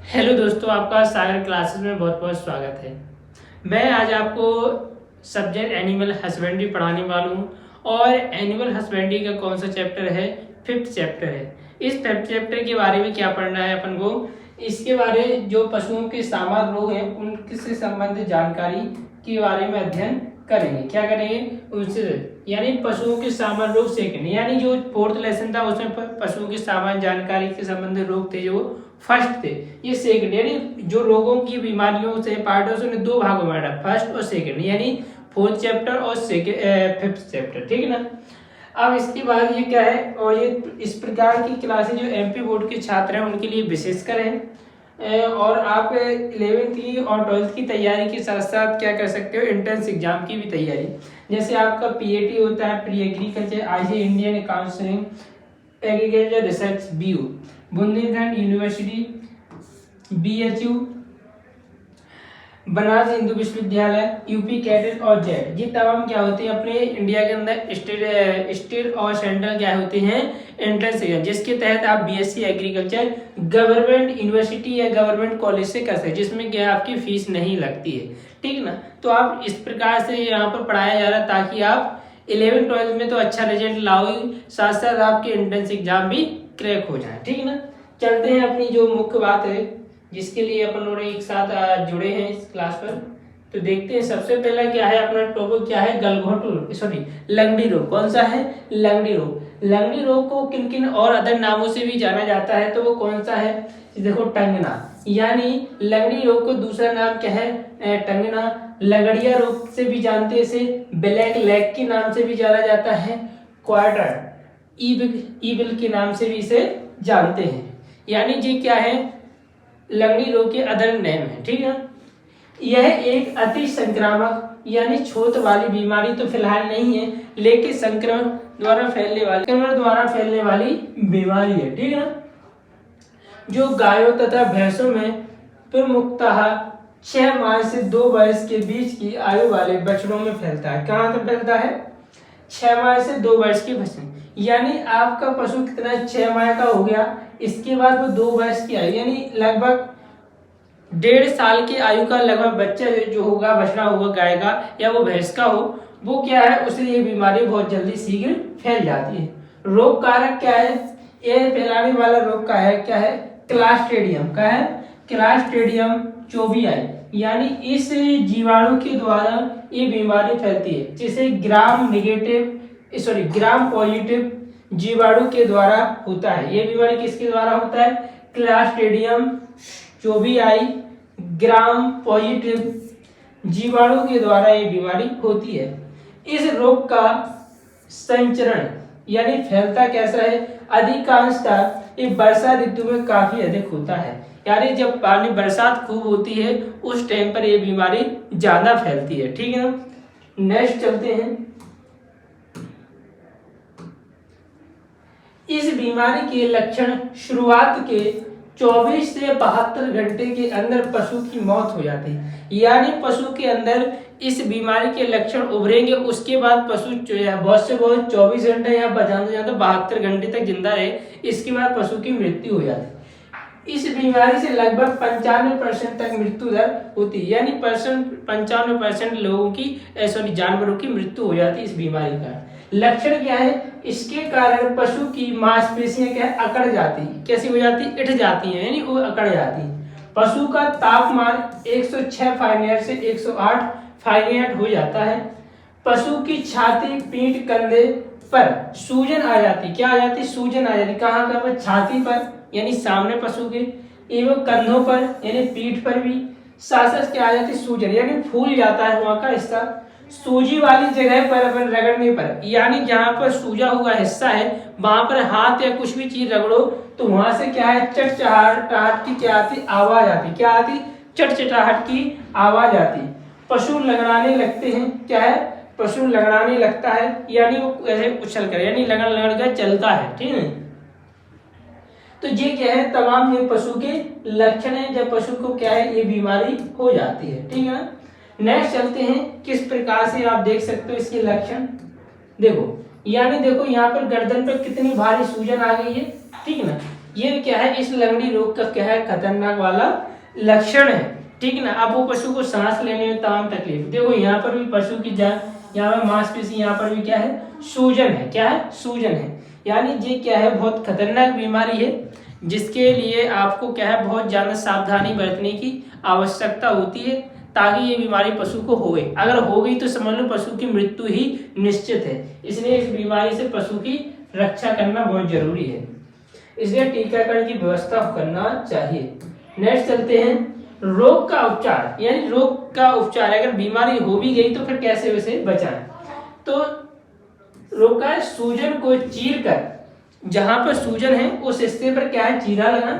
Hello दोस्तों, आपका सागर classes में बहुत बहुत स्वागत है। मैं आज आपको सब्जेक्ट एनिमल हस्बेंड्री पढ़ाने वाला हूँ और एनिमल हस्बेंड्री का कौन सा चैप्टर है? 5th चैप्टर है। इस 5th चैप्टर के बारे में क्या पढ़ना है अपन को? इसके बारे जो पशुओं के सामान्य रोग हैं उनसे संबंधित जानकारी के बारे में अध्ययन करेंगे। क्या करेंगे? उनसे यानी पशुओं के सामान्य रोग सेकंड, यानी जो 4th लेसन था उसमें पशुओं की सामान्य जानकारी के संबंधित रोग थे जो फर्स्ट थे। ये सेकंड यानी जो रोगों की बीमारियों से पार्ट है उसने दो भागों में बांटा, फर्स्ट और सेकंड, यानी 4th चैप्टर और 5th चैप्टर। ठीक है ना। अब इसके बाद ये क्या है, और ये इस प्रकार की क्लासेस जो एमपी बोर्ड के छात्र हैं उनके लिए विशेषकर है। और आप 11th की और 12th की तैयारी के साथ साथ क्या कर सकते हो, एंट्रेंस एग्जाम की भी तैयारी। जैसे आपका पीएटी होता है, pre agriculture, IC Indian counselling agriculture research BU, Bundelkhand university, BHU, Banaras Hindu विश्वविद्यालय, यूपी कैडेट और जेड, ये तमाम क्या होते हैं अपने इंडिया के अंदर स्टेट और सेंट्रल क्या होते हैं एंट्रेंस एग्जाम, जिसके तहत आप बीएससी एग्रीकल्चर गवर्नमेंट यूनिवर्सिटी या गवर्नमेंट कॉलेज से कर सकते हैं, जिसमें क्या आपकी फीस नहीं लगती है। ठीक है ना। तो आप इस प्रकार से यहाँ पर पढ़ाया जा रहा है ताकि आप 11th-12th में तो अच्छा रिजल्ट लाओ, साथ साथ आपके एंट्रेंस एग्जाम भी क्रैक हो जाए। ठीक है ना। चलते हैं अपनी जो मुख्य बात है जिसके लिए अपन लोग एक साथ जुड़े हैं इस क्लास पर। तो देखते हैं सबसे पहला क्या है अपना टॉपिक, क्या है गलघोटू सॉरी लंगड़ी रोग। कौन सा है? लंगड़ी रोग। लंगड़ी रोग को किन किन और अदर नामों से भी जाना जाता है, तो वो कौन सा है? देखो टंगना, यानी लंगड़ी रोग को दूसरा नाम क्या है? टंगना। लगड़िया रोग से भी जानते हैं, इसे ब्लैक लेग के नाम से भी जाना जाता है। क्वार्टर ईविल के नाम से भी इसे जानते हैं। यानी ये क्या है, लंगड़ी रोग के अदर नेम है। ठीक है। यह एक अति संक्रामक यानी छूत वाली बीमारी तो फिलहाल नहीं है, लेकिन संक्रमण द्वारा फैलने वाली बीमारी है। ठीक है ना। जो गायों तथा भैंसों में प्रमुखतः 6 माह से 2 वर्ष के बीच की आयु वाले बछड़ों में फैलता है। कहाँ तक फैलता है? 6 माह से 2 वर्ष के बछड़े, यानी आपका पशु कितना 6 माह का हो गया, इसके बाद वो 2 वर्ष की आयु यानी लगभग 1.5 साल की आयु का लगभग बच्चा जो होगा, बछड़ा होगा गाय का या वो भैंस का हो, वो क्या है उसे ये बीमारी बहुत जल्दी शीघ्र फैल जाती है। रोग कारक क्या है? ये फैलाने वाला रोग का है क्या है? क्लास्ट्रीडियम का है, क्लास्ट्रीडियम चोबियाई, यानी इस जीवाणु के द्वारा ये बीमारी फैलती है, जिसे ग्राम पॉजिटिव जीवाणु के द्वारा होता है। ये बीमारी किसके द्वारा होता है? क्लास्ट्रीडियम चोबियाई ग्राम पॉजिटिव जीवाणु के द्वारा ये बीमारी होती है। इस रोग का संचरण यानी फैलता कैसा है? अधिकांशतः ये वर्षा ऋतु में काफी अधिक होता है, यानी जब पानी बरसात खूब होती है उस टाइम पर ये बीमारी ज्यादा फैलती है। ठीक है ना। नेक्स्ट चलते हैं। इस बीमारी के लक्षण शुरुआत के 24 से 72 घंटे के अंदर पशु की मौत हो जाती है, यानी पशु के अंदर इस बीमारी के लक्षण उभरेंगे, उसके बाद पशु बहुत से बहुत 24 घंटे या ज्यादा 72 घंटे तक जिंदा रहे, इसके बाद पशु की मृत्यु हो जाती है। इस बीमारी से लगभग 95% तक मृत्यु दर होती है, यानी 95% लोगों की जानवरों की मृत्यु हो जाती है इस बीमारी का। लक्षण क्या है? इसके कारण पशु की मांसपेशियां क्या है? अकड़ जाती है। कैसी हो जाती? इठ जाती है, यानी वो अकड़ जाती है। पशु का तापमान 106 फारेनहाइट से 108 फारेनहाइट हो जाता है। पशु की छाती, पीठ, कंधे पर सूजन आ जाती। क्या आ जाती? सूजन आ जाती। कहाँ पर? छाती पर यानी सामने पशु के, एवं कंधों पर यानी पीठ पर भी साथ क्या आ जाती? सूजन, यानी फूल जाता है वहां का हिस्सा। सूजी वाली जगह पर अपन रगड़ने पर, यानी जहां पर सूजा हुआ हिस्सा है वहां पर हाथ या कुछ भी चीज रगड़ो तो वहां से क्या है? चटचटाहट की क्या आती? आवाज आती। क्या आती? चटचटाहट की आवाज आती। पशु लगड़ाने लगते हैं। क्या है? पशु लगड़ाने लगता है, यानी वो ऐसे उछल कर यानी लगड़ कर चलता है। ठीक है। तो ये क्या है? तमाम ये पशु के लक्षण है जब पशु को क्या है ये बीमारी हो जाती है। ठीक है ना। नेक्स्ट चलते हैं, किस प्रकार से आप देख सकते हो इसके लक्षण। देखो, यानी देखो यहाँ पर गर्दन पर कितनी भारी सूजन आ गई है। ठीक है ना। ये क्या है, इस लगड़ी रोग का क्या है, खतरनाक वाला लक्षण है। ठीक है ना। अब वो पशु को सांस लेने में तमाम तकलीफ, देखो यहाँ पर भी पशु की यहाँ पर मांसपेशी, यहाँ पर भी क्या है, सूजन है। क्या है, सूजन है। यानी ये क्या है, बहुत खतरनाक बीमारी है, जिसके लिए आपको क्या है, बहुत ज्यादा सावधानी बरतने की आवश्यकता होती है, ताकि ये बीमारी पशु को होए। अगर हो गई तो समझ लो पशु की मृत्यु ही निश्चित है। इसलिए इस बीमारी से पशु की रक्षा करना बहुत जरूरी है, इसलिए टीकाकरण की व्यवस्था करना चाहिए। नेक्स्ट चलते हैं, रोग का उपचार। यानी रोग का उपचार, अगर बीमारी हो भी गई तो फिर कैसे उसे बचाएं। तो रोग का सूजन को चीर कर, जहां पर सूजन है उस हिस्से पर क्या है, चीरा लगा,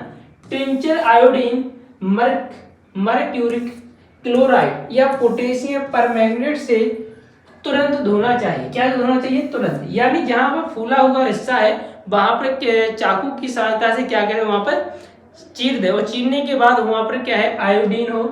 टिंचर आयोडीन, मर्क्यूरिक क्लोराइड या पोटेशियम परमैंगनेट से तुरंत धोना चाहिए। क्या धोना चाहिए, तुरंत। यानी जहां पर फूला हुआ हिस्सा है वहां पर चाकू की सहायता से क्या करें, वहां पर चीर दे, और चीरने के बाद वहां पर क्या है, आयोडीन हो,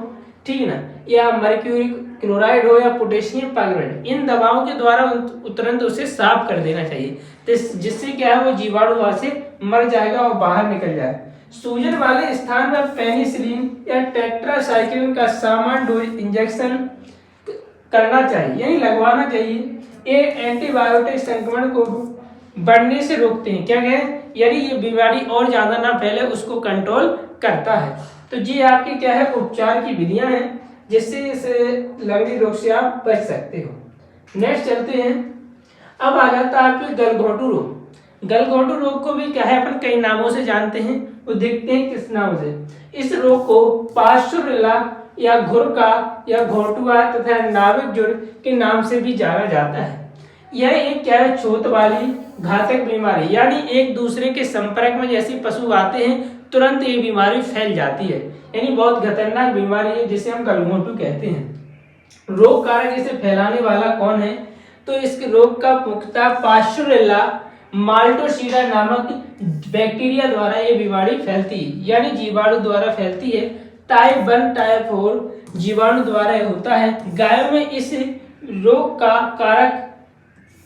ठीक है ना, या मर्क्यूरिक क्लोराइड हो या पोटेशियम परमैंगनेट, इन दवाओं के द्वारा तुरंत उसे साफ कर देना चाहिए, तो जिससे क्या है, वो जीवाणु वहां से मर जाएगा और बाहर निकल जाए। सूजन वाले स्थान पर पेनिसिलिन या टेट्रासाइक्लिन का सामान्य डोज इंजेक्शन करना चाहिए, यानी लगवाना चाहिए। ये एंटीबायोटिक संक्रमण को बढ़ने से रोकते हैं। क्या कहें, यानी ये बीमारी और ज्यादा ना फैले उसको कंट्रोल करता है। तो ये आपके क्या है, उपचार की विधियां हैं, जिससे इस लगड़ी रोग से आप बच सकते हो। नेक्स्ट चलते हैं, अब आ जाता है आपके गलघोंटू रोग। गलघोंटू रोग को भी क्या है, अपन कई नामों से जानते हैं, वो देखते हैं किस नाम से। इस रोग को पार्श्वरिला या घुरका या घोटुआ तथा नाविक जुड़ के नाम से भी जाना जाता है। यह एक क्या है, छूत वाली घातक बीमारी, यानी एक दूसरे के संपर्क में जैसे पशु आते हैं तुरंत ये बीमारी फैल जाती है, यानी बहुत खतरनाक बीमारी है, जिसे हम गलघोंटू कहते हैं। रोग कारक इसे फैलाने वाला कौन है, तो इस रोग का मुख्यतः पार्श्वरिला माल्टोसीडा नामक बैक्टीरिया द्वारा ये बीमारी फैलती है, यानी जीवाणु द्वारा फैलती है। टाइप 1 टाइप 4 जीवाणु द्वारा होता है। गायों में इस रोग का कारक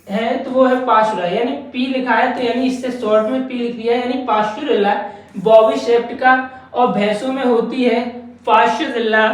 है तो वो है पार्श्वरिला, यानी पी लिखा है तो यानी इससे शॉर्ट में पी लिख दिया, यानी पार्श्वरिला बॉविसेप्टिका, और भैंसों में होती है पार्श्वरिला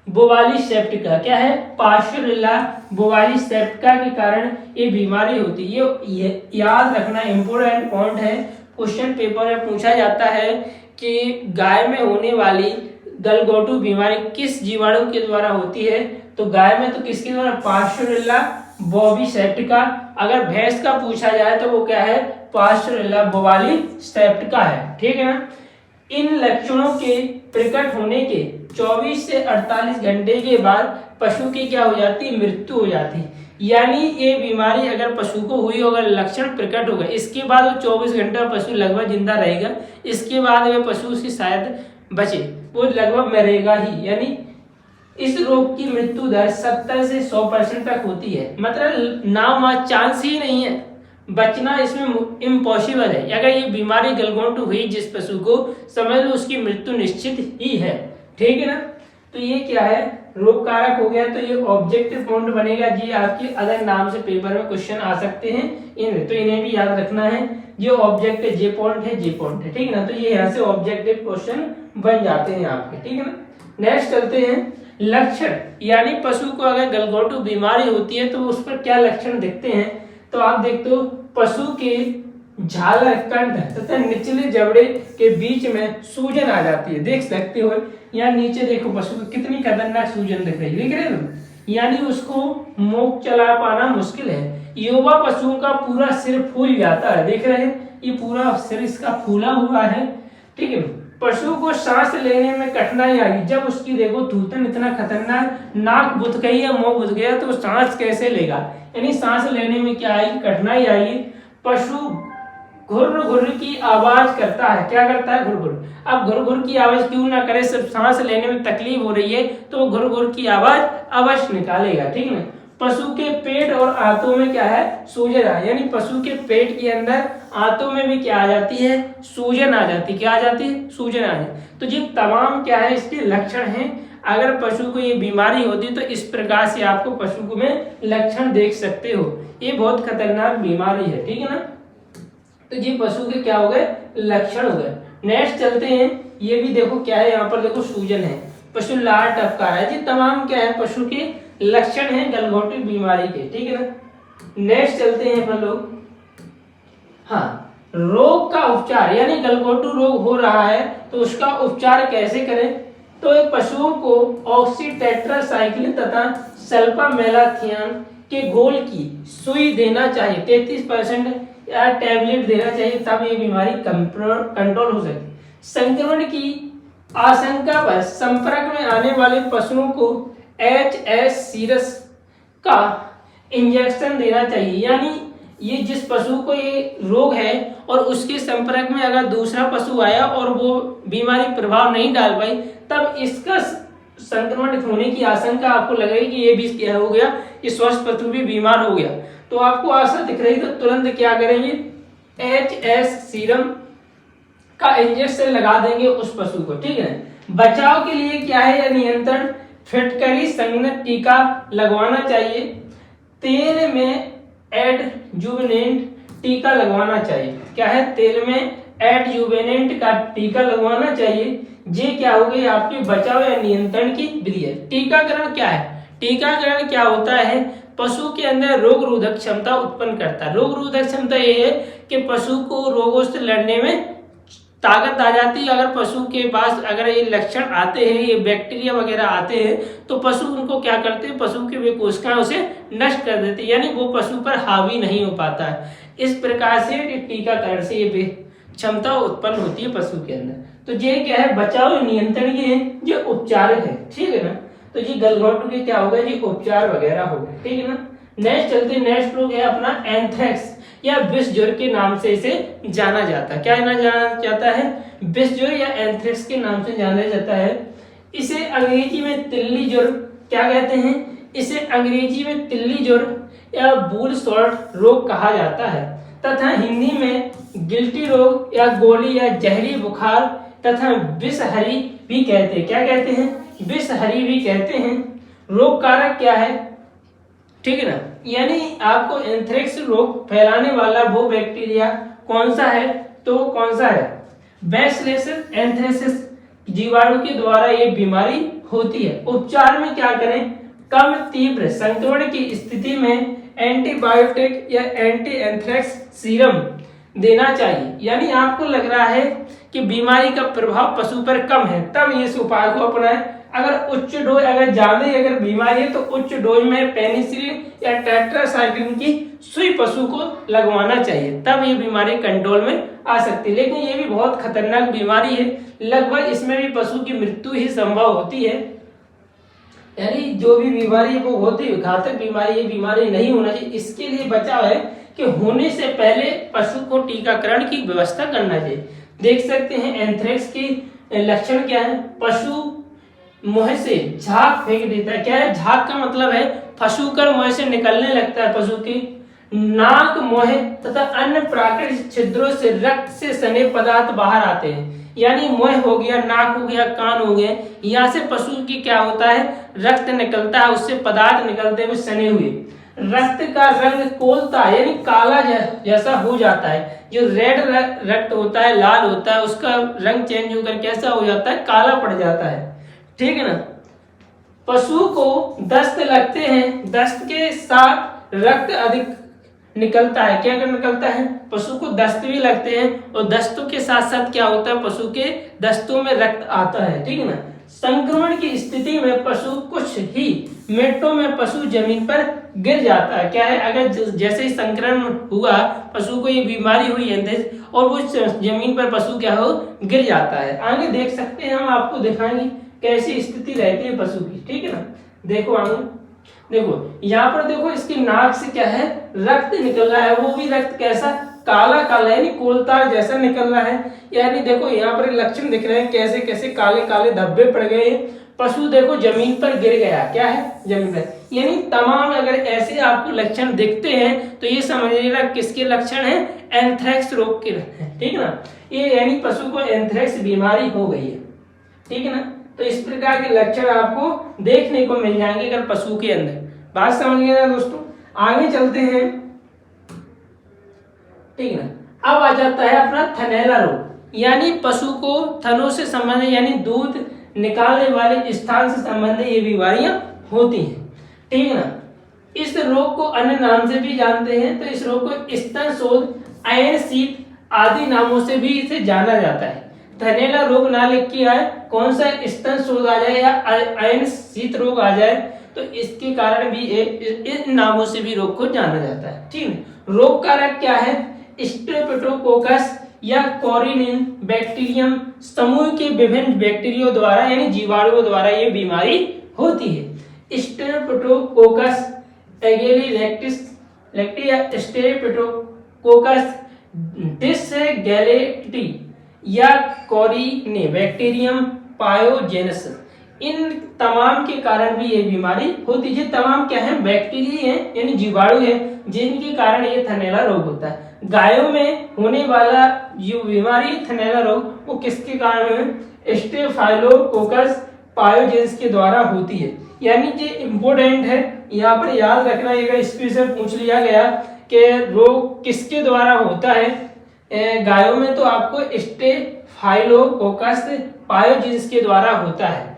बोवालिसेप्टिका। क्या है, पार्श्वरिला बोवालिसेप्टिका के कारण ये बीमारी होती है। ये याद रखना इंपोर्टेंट पॉइंट है, क्वेश्चन पेपर में पूछा जाता है कि गाय में होने वाली गलघोंटू बीमारी किस जीवाणु के द्वारा होती है, तो गाय में तो किसके द्वारा, पार्श्वरिला बोविसेप्टिका। अगर भैंस का पूछा जाए तो वो क्या है, पार्श्वरिला बोवालिसेप्टिका है। ठीक है ना। इन लक्षणों के प्रकट होने के 24 से 48 घंटे के बाद पशु की क्या हो जाती है, मृत्यु हो जाती है। यानी ये बीमारी अगर पशु को हुई, अगर लक्षण प्रकट हो गए, इसके बाद वो 24 घंटा पशु लगभग जिंदा रहेगा, इसके बाद वह पशु से शायद बचे, वो लगभग मरेगा ही। यानी इस रोग की मृत्यु दर 70 से 100% तक होती है, मतलब ना चांस ही नहीं है, बचना इसमें इम्पॉसिबल है। अगर ये बीमारी गलघोंटू हुई जिस पशु को, समझ लो उसकी मृत्यु निश्चित ही है। ठीक है ना। तो ये क्या है, रोग कारक हो गया, तो ये ऑब्जेक्टिव पॉइंट बनेगा जी, आपके अदर नाम से पेपर में क्वेश्चन आ सकते हैं, तो इन्हें भी याद रखना है। ये ऑब्जेक्ट है, जे पॉइंट है, जे पॉइंट है, ठीक है ना। तो ये यहाँ से ऑब्जेक्टिव क्वेश्चन बन जाते हैं आपके, ठीक है ना। नेक्स्ट चलते हैं, लक्षण, यानी पशु को अगर गलघोंटू बीमारी होती है तो उस पर क्या लक्षण दिखते हैं, तो आप देखते हो पशु के झालर, कंठ तथा निचले जबड़े के बीच में सूजन आ जाती है, देख सकते हो। यहाँ नीचे देखो पशु को कितनी खतरनाक सूजन दिख रही है, देख रहे हो, यानी उसको मुंह चला पाना मुश्किल है। युवा पशुओं का पूरा सिर फूल जाता है, देख रहे हैं, ये पूरा सिर इसका फूला हुआ है। ठीक है। पशु को सांस लेने में कठिनाई आई, जब उसकी देखो थूथन इतना खतरनाक, नाक बुझ गई या मुंह बुझ गया तो सांस कैसे लेगा, यानी सांस लेने में क्या आई, कठिनाई आई। पशु घुर्र घुर्र की आवाज करता है, क्या करता है, घुर घुर। अब घुर घुर की आवाज क्यों ना करे, सिर्फ सांस लेने में तकलीफ हो रही है तो घुर घुर की आवाज अवश्य निकालेगा। ठीक है। पशु के पेट और आंतों में क्या है, सूजन आ, यानी पशु के पेट के अंदर आंतों में भी क्या आ जाती है, सूजन आ जाती है। क्या आ जाती है, सूजन आ जाती। तो ये तमाम क्या है, इसके लक्षण हैं। अगर पशु को ये बीमारी होती तो इस प्रकार से आपको पशु को में लक्षण देख सकते हो। ये बहुत खतरनाक बीमारी है, ठीक है ना। तो ये पशु के क्या हो गए, लक्षण हो गए। नेक्स्ट चलते हैं, ये भी देखो क्या है, यहाँ पर देखो सूजन है, पशु लार टपका रहा है, ये तमाम क्या है पशु के लक्षण हैं गलघोटू बीमारी के, ठीक है ना। नेक्स्ट चलते हैं अपन लोग, हाँ रोग का उपचार, यानी गलघोटू रोग हो रहा है तो उसका उपचार कैसे करें। तो एक पशुओं को ऑक्सीटेट्रासाइक्लिन तथा सल्फामेलाथियान के घोल की सुई देना चाहिए, 33% या टैबलेट देना चाहिए, तब ये बीमारी कंट्रोल हो सके। संक्रमण की आशंका पर संपर्क में आने वाले पशुओं को HS सीरस का इंजेक्शन देना चाहिए, यानी ये जिस पशु को ये रोग है और उसके संपर्क में अगर दूसरा पशु आया और वो बीमारी प्रभाव नहीं डाल पाई, तब इसका संक्रमण होने की आशंका आपको लगेगी कि ये भी क्या हो गया, ये स्वस्थ पशु भी बीमार हो गया, तो आपको आशा दिख रही तो तुरंत क्या करेंगे, HS सीरम का इंजेक्शन लगा देंगे उस पशु को, ठीक है। बचाव के लिए क्या है या नियंत्रण, फिटकरी संगत टीका लगवाना चाहिए, तेल में एडजुवेनेंट टीका लगवाना चाहिए, क्या है तेल में एडजुवेनेंट का टीका लगवाना चाहिए। ये क्या हो गई आपकी बचाव या नियंत्रण की विधि है। टीकाकरण क्या है, टीकाकरण क्या होता है, पशु के अंदर रोग रोधक क्षमता उत्पन्न करता है। रोग रोधक क्षमता ये है कि पशु को रोगों से लड़ने में ताकत आ जाती है। अगर पशु के पास अगर ये लक्षण आते हैं, ये बैक्टीरिया वगैरह आते हैं, तो पशु उनको क्या करते हैं, पशु के वे कोशिकाएं उसे नष्ट कर देती है, यानी वो पशु पर हावी नहीं हो पाता है। इस प्रकार से टीकाकरण से ये क्षमता उत्पन्न होती है पशु के अंदर। तो ये क्या है बचाव नियंत्रण के ये उपचार है, ठीक है ना। तो ये गलघोटू के क्या होगा, ये उपचार वगैरह हो गए, ठीक है ना। नेक्स्ट चलते, नेक्स्ट रोग है अपना एंथ्रेक्स या विष ज्वर के नाम से इसे जाना जाता है। क्या जाना जाता है, विष ज्वर या एंथ्रेक्स के नाम से जाना जाता है। इसे अंग्रेजी में तिल्ली ज्वर क्या कहते हैं, इसे अंग्रेजी में तिल्ली ज्वर या बुल सॉल्ट रोग कहा जाता है, तथा हिंदी में गिल्टी रोग या गोली या जहरी बुखार तथा विषहरी भी कहते हैं। क्या कहते हैं, विषहरी भी कहते हैं। रोग कारक क्या है, ठीक है ना, यानी आपको एंथ्रेक्स रोग फैलाने वाला वो बैक्टीरिया कौन सा है, तो कौन सा है, बैसिलस एंथ्रेसिस जीवाणु के द्वारा ये बीमारी होती है। उपचार में क्या करें, कम तीव्र संक्रमण की स्थिति में एंटीबायोटिक या एंटी एंथ्रेक्स सीरम देना चाहिए, यानी आपको लग रहा है कि बीमारी का प्रभाव पशु पर कम है, तब इस उपाय को अपनाएं। अगर उच्च डोज, अगर ज्यादा अगर बीमारी है तो उच्च डोज में पेनिसिलिन या टेट्रासाइक्लिन की सुई पशु को लगवाना चाहिए, तब ये बीमारी कंट्रोल में आ सकती है। लेकिन ये भी बहुत खतरनाक बीमारी है, लगभग इसमें भी पशु की मृत्यु ही संभव होती है, यानी जो भी बीमारी है वो बहुत ही घातक बीमारी, ये बीमारी नहीं होना चाहिए। इसके लिए बचाव है कि होने से पहले पशु को टीकाकरण की व्यवस्था करना चाहिए। देख सकते हैं एंथ्रेक्स की लक्षण क्या है, पशु मुंह से झाग फेंक देता है। क्या है, झाग का मतलब है फंसूकर मुंह से निकलने लगता है पशु की। नाक, मुंह तथा अन्य प्राकृतिक छिद्रों से रक्त से सने पदार्थ बाहर आते हैं, यानी मुंह हो गया, नाक हो गया, कान हो गए, यहाँ से पशु की क्या होता है, रक्त निकलता है, उससे पदार्थ निकलते हुए सने हुए। रक्त का रंग कोल्ता यानी काला जैसा हो जाता है। जो रेड रक्त होता है, लाल होता है, उसका रंग चेंज होकर कैसा हो जाता है, काला पड़ जाता है, ठीक है ना। पशु को दस्त लगते हैं, दस्त के साथ रक्त अधिक निकलता है। क्या निकलता है, पशु को दस्त भी लगते हैं और दस्तों के साथ साथ क्या होता है, पशु के दस्तों में रक्त आता है, ठीक है ना। संक्रमण की स्थिति में पशु कुछ ही मिनटों में पशु जमीन पर गिर जाता है। क्या है, अगर जैसे ही संक्रमण हुआ, पशु को ये बीमारी हुई है और वो जमीन पर पशु क्या हो गिर जाता है। आगे देख सकते हैं, हम आपको दिखाएंगे कैसी स्थिति रहती है पशु की, ठीक है ना। देखो आगे देखो, यहाँ पर देखो इसकी नाक से क्या है, रक्त निकल रहा है, वो भी रक्त कैसा, काला काला यानी कोलतार जैसा निकल रहा है। यानी देखो यहाँ पर लक्षण दिख रहे हैं, कैसे कैसे काले काले धब्बे पड़ गए। पशु देखो जमीन पर गिर गया, क्या है, जमीन पर। यानी तमाम अगर ऐसे आपको लक्षण दिखते हैं तो ये समझिएगा किसके लक्षण है, एंथ्रेक्स रोग के, ठीक है ना। ये यानी पशु को एंथ्रेक्स बीमारी हो गई है, ठीक है ना। तो इस प्रकार के लक्षण आपको देखने को मिल जाएंगे अगर पशु के अंदर, बात समझिए ना दोस्तों। आगे चलते हैं, ठीक है ना। अब आ जाता है अपना थनैला रोग। यानी पशु को थनों से संबंधित यानी दूध निकालने वाले स्थान से संबंधित ये बीमारियां होती हैं, ठीक है ना। इस रोग को अन्य नाम से भी जानते हैं, तो इस रोग को स्तन शोथ, अयन शीत आदि नामों से भी इसे जाना जाता है। थनैला रोग ना लिख के आए, कौन सा स्तन शोथ आ जाए या अयन शीत रोग आ जाए, तो इसके कारण भी इन नामों से भी रोग को जाना जाता है, ठीक है। रोग कारक क्या है? स्ट्रेप्टोकोकस या कोरिनिन बैक्टीरियम समूह के विभिन्न बैक्टीरियो द्वारा यानी जीवाणुओं द्वारा ये बीमारी होती है। स्ट्रेप्टोकोकस एगेलिलेक्टिस या स्ट्रेप्टोकोकस डिसगैलेटी या कोरिने बैक्टीरियम पायोजेनस, इन तमाम के कारण भी ये बीमारी होती है। तमाम क्या है? बैक्टीरिया है यानी जीवाणु है, जिनके कारण ये थनैला रोग होता है। गायों में होने वाला जो बीमारी थनैला रोग वो किसके कारण है? स्टेफाइलोकोकस पायोजेंस के द्वारा होती है। यानी ये इम्पोर्टेंट है, यहाँ पर याद रखना, अगर स्पेशल पूछ लिया गया कि रोग किसके द्वारा होता है गायों में, तो आपको स्टेफाइलोकोकस पायोजेंस के द्वारा होता है।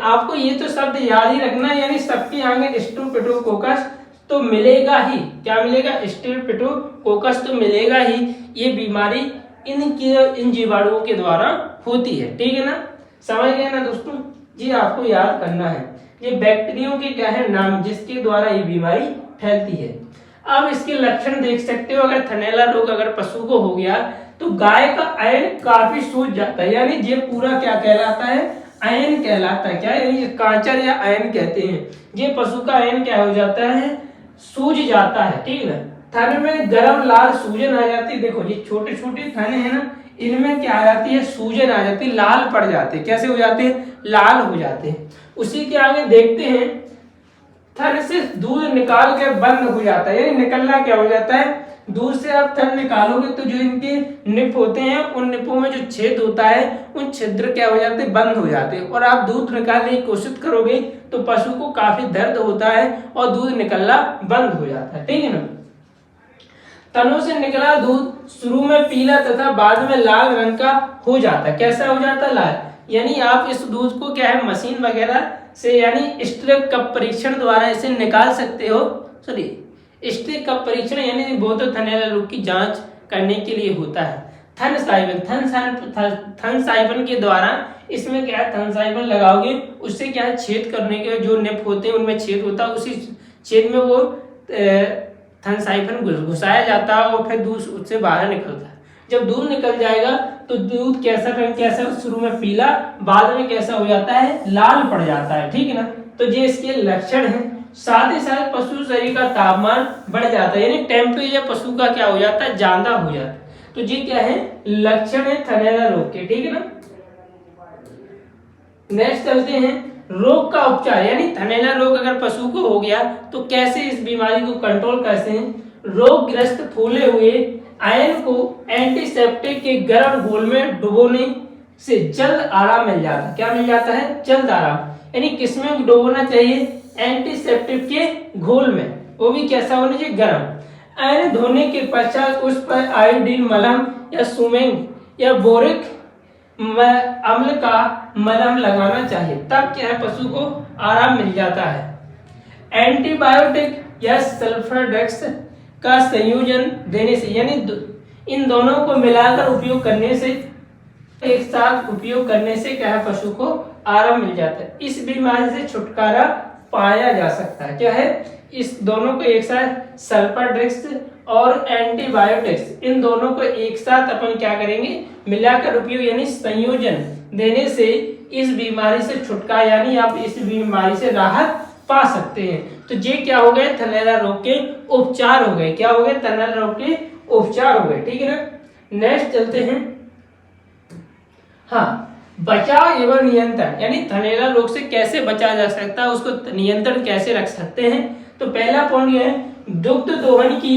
आपको ये तो शब्द याद ही रखना है, यानी सबके आगे स्ट्रेप्टोकोकस तो मिलेगा ही। क्या मिलेगा? स्ट्रेप्टोकोकस तो मिलेगा ही। ये बीमारी इन जीवाणुओं के द्वारा होती है, ठीक है ना। समझ गए ना दोस्तों? जी आपको याद करना है, ये बैक्टीरियो के क्या है नाम, जिसके द्वारा ये बीमारी फैलती है। अब इसके लक्षण देख सकते हो। अगर थनैला रोग अगर पशु को हो गया तो गाय का अयन काफी सूज जाता है, यानी ये पूरा क्या कहलाता है? अयन कहलाता है। क्या? यानी कांचर या अयन कहते हैं। ये पशु का अयन क्या हो जाता है? सूज जाता है, ठीक है ना। थन में गर्म लाल सूजन आ जाती है। देखो ये छोटे छोटे थन है ना, इनमें क्या आ जाती है? सूजन आ जाती है, लाल पड़ जाते हैं। कैसे हो जाते हैं? लाल हो जाते हैं। उसी के आगे देखते हैं, थन से दूध निकाल के बंद हो जाता है, यानी निकलना क्या हो जाता है? दूध से आप थन निकालोगे तो जो इनके निप होते हैं, उन निपों में जो छेद होता है, उन छिद्र क्या हो जाते हैं? बंद हो जाते हैं। और आप दूध निकालने की कोशिश करोगे तो पशु को काफी दर्द होता है और दूध निकलना बंद हो जाता है, ठीक है ना। तनों से निकला दूध शुरू में पीला तथा बाद में लाल रंग का हो जाता है। कैसा हो जाता है? लाल। यानी आप इस दूध को क्या है? मशीन वगैरह से यानी स्ट्रेक कप परीक्षण द्वारा इसे निकाल सकते हो। स्ट्रेक कप परीक्षण यानी वो तो थनैला रोग की जांच करने के लिए होता है। थन साइबन के द्वारा इसमें क्या है? थन साइबन लगाओगे, उससे क्या है? छेद करने के जो निप होते हैं उनमें छेद होता है, उसी छेद में वो थन साइफन घुसाया जाता है और फिर दूध उससे बाहर निकलता है। जब दूध निकल जाएगा तो दूध कैसा रंग, कैसा? शुरू में पीला, बाद में कैसा हो जाता है? लाल पड़ जाता है, ठीक है ना। तो ये इसके लक्षण हैं। साथ ही साथ पशु शरीर का तापमान बढ़ जाता है, यानी टेम्परेचर पशु का क्या हो जाता है? ज्यादा हो जाता है। तो ये क्या है? लक्षण है थनैला रोग के, ठीक है ना। नेक्स्ट चलते हैं, रोग का उपचार। यानी थनैला रोग अगर पशु को हो गया तो कैसे इस बीमारी को कंट्रोल करते हैं? रोगग्रस्त फूले हुए आयन को एंटीसेप्टिक के गर्म घोल में डुबोने से जल्द आराम मिल जाता है। क्या मिल जाता है? जल्द आराम। यानी किसमें डुबोना चाहिए? एंटीसेप्टिक के घोल में, वो भी कैसा होना चाहिए? गर्म। आयन धोने के पश्चात उस पर आयोडीन मलम या सुमेंग या बोरिक अम्ल का मलम लगाना चाहिए, तब क्या है? पशु को आराम मिल जाता है। एंटीबायोटिक या सल्फरडेक्स का संयोजन देने से, यानी इन दोनों को मिलाकर उपयोग करने से, एक साथ उपयोग करने से क्या है? पशु को आराम मिल जाता है। इस बीमारी से छुटकारा पाया जा सकता है। क्या है? इस दोनों को एक साथ, सल्फरडेक्स और एंटीबायोटिक्स, इन दोनों को एक साथ अपन क्या करेंगे? मिलाकर उपयोग यानी संयोजन देने से इस बीमारी से छुटकारा, यानी आप इस बीमारी से राहत पा सकते हैं। तो ये क्या हो गए? थनैला रोग के उपचार हो गए। क्या हो गए? थनैला रोग के उपचार हो गए, ठीक है ना। नेक्स्ट चलते हैं, हाँ, बचाव एवं नियंत्रण। यानी थनैला रोग से कैसे बचा जा सकता है, उसको नियंत्रण कैसे रख सकते हैं। तो पहला पॉइंट ये है, दुग्ध दोहन की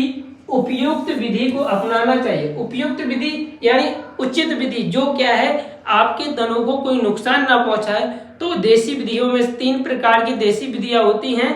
उपयुक्त विधि को अपनाना चाहिए। उपयुक्त विधि यानी उचित विधि, जो क्या है? आपके तनों को कोई नुकसान ना पहुंचाए। तो देसी विधियों में 3 प्रकार की देसी विधियां होती हैं,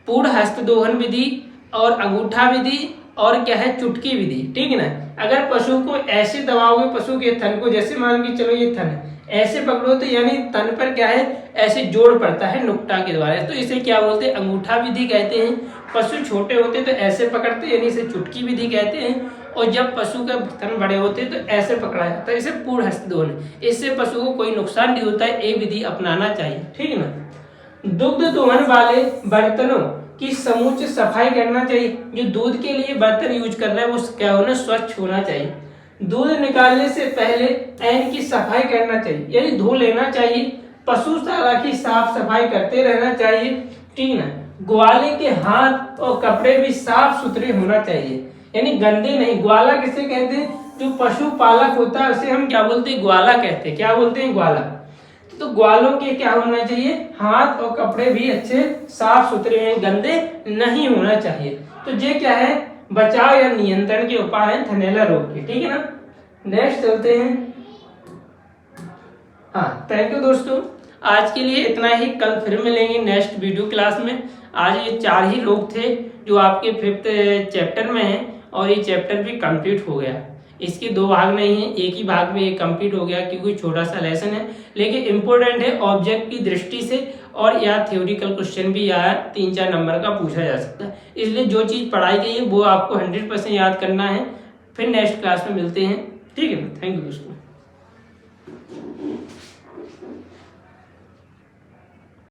पूर्ण हस्त दोहन विधि और अंगूठा विधि और क्या है? चुटकी विधि, ठीक है ना। अगर पशु को ऐसे दबाओगे, पशु के थन को, जैसे मान के चलो ये थन है, ऐसे पकड़ो तो यानी तन पर क्या है, ऐसे जोड़ पड़ता है नुक्ता के द्वारा, तो इसे क्या बोलते हैं, अंगूठा विधि कहते हैं। पशु छोटे होते तो ऐसे पकड़ते, यानी इसे चुटकी विधि कहते हैं। और जब पशु का थन बड़े होते तो ऐसे पकड़ा जाता है, इसे पूर्ण हस्त दोहन। इससे पशु को कोई नुकसान नहीं होता है, ये विधि अपनाना चाहिए, ठीक है ना। दुग्ध दोहन वाले बर्तनों की समूच सफाई करना चाहिए। जो दूध के लिए बर्तन यूज कर रहा है वो क्या होना, स्वच्छ होना चाहिए। दूध निकालने से पहले ऐन की सफाई करना चाहिए, यानी धो लेना चाहिए। पशुशाला की साफ सफाई करते रहना चाहिए, ठीक है। ग्वाले के हाथ और कपड़े भी साफ सुथरे होना चाहिए, यानी गंदे नहीं। ग्वाला किसे कहते हैं, जो पशु पालक होता है उसे हम क्या बोलते हैं, ग्वाला कहते हैं। क्या बोलते हैं, ग्वाला। तो ग्वालों के क्या होना चाहिए, हाथ और कपड़े भी अच्छे साफ सुथरे हैं, गंदे नहीं होना चाहिए। तो ये क्या है, बचाव या नियंत्रण के उपाय हैं थनैला रोग के, ठीक है ना। नेक्स्ट चलते हैं। हाँ, थैंक यू दोस्तों, आज के लिए इतना ही। कल फिर मिलेंगे नेक्स्ट वीडियो क्लास में। आज ये 4 ही रोग थे जो आपके 5th चैप्टर में हैं, और ये चैप्टर भी कंप्लीट हो गया। इसके 2 भाग नहीं है, एक ही भाग में ये कंप्लीट हो गया, क्योंकि छोटा सा लेसन है, लेकिन इम्पोर्टेंट है ऑब्जेक्ट की दृष्टि से। और या थ्योरिकल क्वेश्चन भी या 3-4 नंबर का पूछा जा सकता है, इसलिए जो चीज़ पढ़ाई गई है वो आपको 100% याद करना है। फिर नेक्स्ट क्लास में मिलते हैं, ठीक है। थैंक यू दोस्तों।